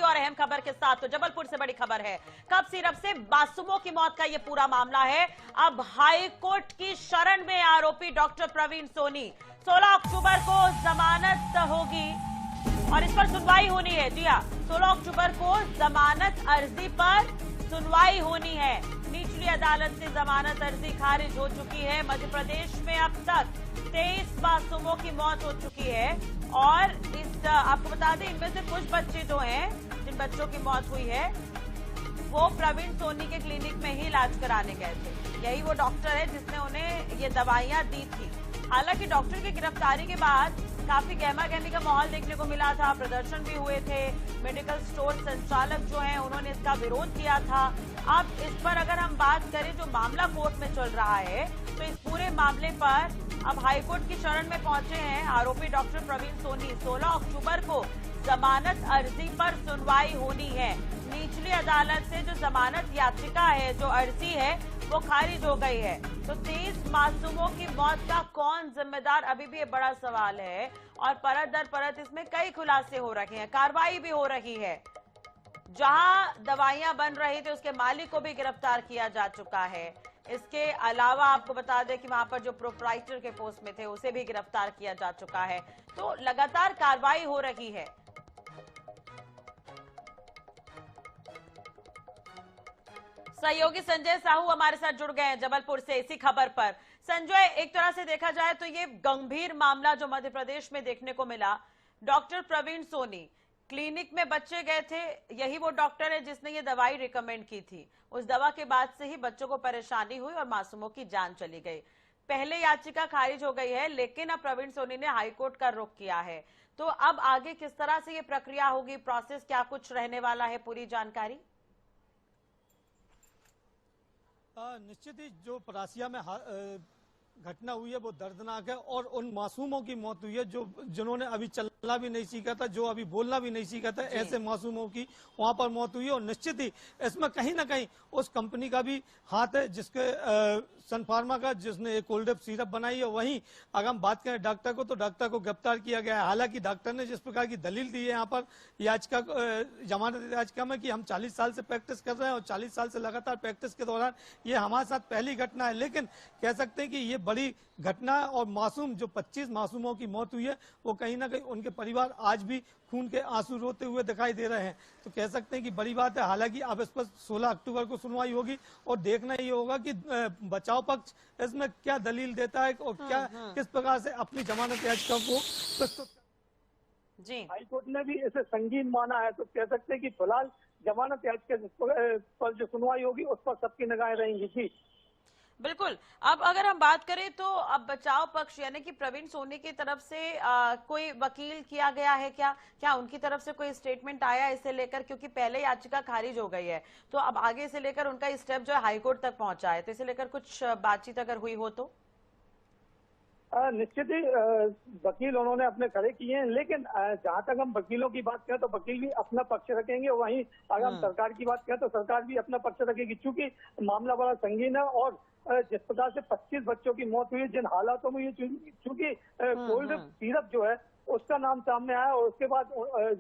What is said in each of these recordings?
और अहम खबर के साथ। तो जबलपुर से बड़ी खबर है, कफ सिरप से मासूमों की मौत का यह पूरा मामला है। अब हाई कोर्ट की शरण में आरोपी डॉक्टर प्रवीण सोनी। 16 अक्टूबर को जमानत होगी और इस पर सुनवाई होनी है। जी हाँ, 16 अक्टूबर को जमानत अर्जी पर सुनवाई होनी है। निचली अदालत से जमानत अर्जी खारिज हो चुकी है। मध्य प्रदेश में अब तक 23 मासूमों की मौत हो चुकी है और आपको बता दें, इनमें से कुछ बच्चे जो हैं, जिन बच्चों की मौत हुई है, वो प्रवीण सोनी के क्लिनिक में ही इलाज कराने गए थे। यही वो डॉक्टर है जिसने उन्हें ये दवाइयां दी थी। हालांकि डॉक्टर की गिरफ्तारी के बाद काफी गहमा गहमी का माहौल देखने को मिला था, प्रदर्शन भी हुए थे। मेडिकल स्टोर संचालक जो हैं, उन्होंने इसका विरोध किया था। अब इस पर अगर हम बात करें, जो मामला कोर्ट में चल रहा है, तो इस पूरे मामले पर अब हाईकोर्ट की शरण में पहुंचे हैं आरोपी डॉक्टर प्रवीण सोनी। 16 अक्टूबर को जमानत अर्जी पर सुनवाई होनी है। निचली अदालत से जो जमानत याचिका है, जो अर्जी है, वो खारिज हो गई है। तो 23 मासूमों की मौत का कौन जिम्मेदार, अभी भी ये बड़ा सवाल है और परत दर परत इसमें कई खुलासे हो रहे हैं, कार्रवाई भी हो रही है। जहां दवाइयां बन रही थी उसके मालिक को भी गिरफ्तार किया जा चुका है। इसके अलावा आपको बता दें कि वहां पर जो प्रोप्राइटर के पोस्ट में थे उसे भी गिरफ्तार किया जा चुका है। तो लगातार कार्रवाई हो रही है। सहयोगी संजय साहू हमारे साथ जुड़ गए हैं जबलपुर से इसी खबर पर। संजय, एक तरह से देखा जाए तो ये गंभीर मामला जो मध्य प्रदेश में देखने को मिला, डॉक्टर प्रवीण सोनी क्लिनिक में बच्चे गए थे, यही वो डॉक्टर है जिसने ये दवाई रिकमेंड की थी। उस दवा के बाद से ही बच्चों को परेशानी हुई और मासूमों की जान चली गई। पहले याचिका खारिज हो गई है, लेकिन अब प्रवीण सोनी ने हाईकोर्ट का रुख किया है। तो अब आगे किस तरह से ये प्रक्रिया होगी, प्रोसेस क्या कुछ रहने वाला है, पूरी जानकारी? निश्चित ही जो परासिया में घटना हुई है वो दर्दनाक है और उन मासूमों की मौत हुई है जो जिन्होंने अभी चलना भी नहीं सीखा था, जो अभी बोलना भी नहीं सीखा था, ऐसे मासूमों की वहां पर मौत हुई है। और निश्चित ही इसमें कहीं ना कहीं उस कंपनी का भी हाथ है, जिसके सन फार्मा का, जिसने एक कोल्ड सिरप बनाई है। वहीं अगर हम बात करें डॉक्टर को, तो डॉक्टर को गिरफ्तार किया गया है। हालांकि डॉक्टर ने जिस प्रकार की दलील दी है यहाँ पर याचिका, जमानत याचिका में, कि हम 40 साल से प्रैक्टिस कर रहे हैं और 40 साल से लगातार प्रैक्टिस के दौरान ये हमारे साथ पहली घटना है। लेकिन कह सकते हैं कि ये बड़ी घटना है और मासूम, जो 25 मासूमों की मौत हुई है, वो कहीं ना कहीं उनके परिवार आज भी खून के आंसू रोते हुए दिखाई दे रहे हैं। तो कह सकते हैं कि बड़ी बात है। हालांकि अब इस पर 16 अक्टूबर को सुनवाई होगी और देखना ये होगा कि बचाव पक्ष इसमें क्या दलील देता है और क्या किस प्रकार से अपनी जमानत याचिका को प्रस्तुत। जी, हाईकोर्ट ने भी इसे संगीन माना है। तो कह सकते हैं कि फिलहाल जमानत याचिका पर जो सुनवाई होगी उस पर सबकी निगाहें रहेंगी। जी बिल्कुल। अब अगर हम बात करें तो अब बचाव पक्ष यानी कि प्रवीण सोनी की तरफ से कोई वकील किया गया है क्या उनकी तरफ से कोई स्टेटमेंट आया इसे लेकर? क्योंकि पहले याचिका खारिज हो गई है, तो अब आगे से लेकर उनका स्टेप जो है हाईकोर्ट तक पहुंचा है, तो इसे लेकर कुछ बातचीत अगर हुई हो तो? निश्चित ही वकील उन्होंने अपने खड़े किए हैं, लेकिन जहां तक हम वकीलों की बात करें तो वकील भी अपना पक्ष रखेंगे। वहीं अगर हम सरकार की बात करें तो सरकार भी अपना पक्ष रखेगी, चूंकि मामला बड़ा संगीन है और जिस प्रकार से 25 बच्चों की मौत हुई है, जिन हालातों में ये चूंकि कोल्ड सिरप जो है उसका नाम सामने आया और उसके बाद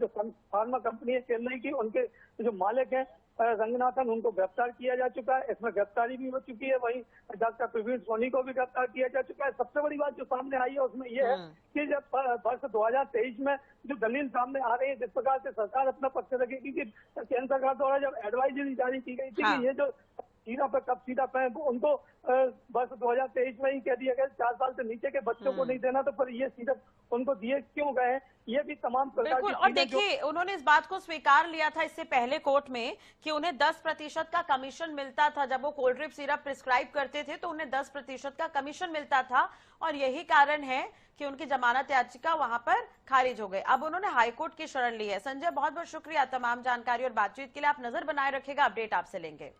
जो फार्मा कंपनी है चेन्नई की, उनके जो मालिक हैं रंगनाथन, उनको गिरफ्तार किया जा चुका है। इसमें गिरफ्तारी भी हो चुकी है। वहीं डॉक्टर प्रवीण सोनी को भी गिरफ्तार किया जा चुका है। सबसे बड़ी बात जो सामने आई है उसमें यह है कि जब वर्ष 2023 में जो दलील सामने आ रही है, जिस प्रकार से सरकार अपना पक्ष रखेगी कि केंद्र सरकार द्वारा जब एडवाइजरी जारी की गई थी कि ये जो सीरप है, कब सीरप है, उनको वर्ष 2023 में ही कह दिया गया 4 साल से नीचे के बच्चों को नहीं देना, तो फिर ये सीरप उनको दिए क्यों गए हैं? ये भी तमाम प्रकार की। और देखिए, उन्होंने इस बात को स्वीकार लिया था इससे पहले कोर्ट में कि उन्हें 10% का कमीशन मिलता था। जब वो कोल्ड ड्रिप सिरप प्रिस्क्राइब करते थे तो उन्हें 10% का कमीशन मिलता था और यही कारण है कि उनकी जमानत याचिका वहां पर खारिज हो गई। अब उन्होंने हाईकोर्ट की शरण ली है। संजय, बहुत बहुत शुक्रिया तमाम जानकारी और बातचीत के लिए। आप नजर बनाए रखिएगा, अपडेट आपसे लेंगे।